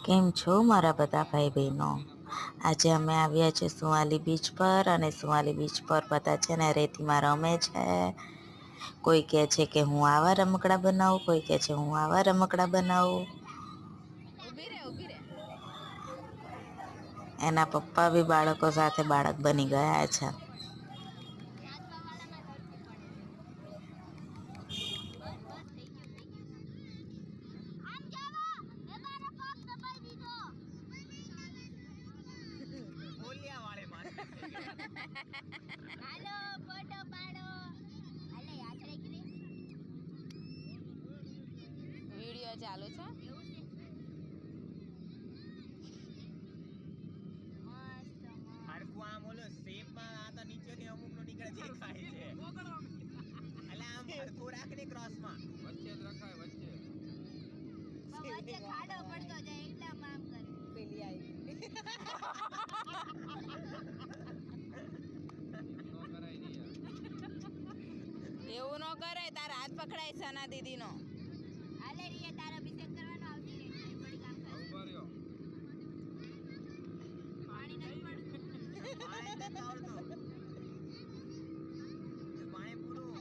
કેમ છો મારા બધા ભાઈ બહેનો? આજે અમે આવ્યા છીએ સુવાલી બીચ પર, અને સુવાલી બીચ પર બધા છે ને રેતીમાં રમે છે. કોઈ કહે છે કે હું આવા રમકડા બનાવું, કોઈ કહે છે હું આવા રમકડા બનાવું. ઊભી રે. એના પપ્પા બી બાળકો સાથે બાળક બની ગયા છે. નાચવા વાળામાં તડકી પડે છે. બસ બસ થઈ ગયું. આમ જાવો એ મારો પગ દબાઈ દીધો. ઓલિયા વાળે મારે. હાલો ફોટો પાડો. હાલે યાદ રાખી દે. વિડિયો ચાલુ છે. એવું છે. હરકુ આમ ઓલો શેપમાં આ તો નીચેથી અમુક નો નીકળે દેખાય છે. એટલે આમ હરકુ રાખને ક્રોસમાં. વચ્ચે જ રખાય વચ્ચે. વચ્ચે ખાડો પડતો જાય એટલે આમ કરે. પેલી આવી. એવું ન કરાય, તારા હાથ પકડાય સના દીદી નો. હાલે રિયા તારા અભિષેક કરવાનો આવતી રે થોડી કામ કર. પાણી નથી પડતું. પાણી નથી આવડતું.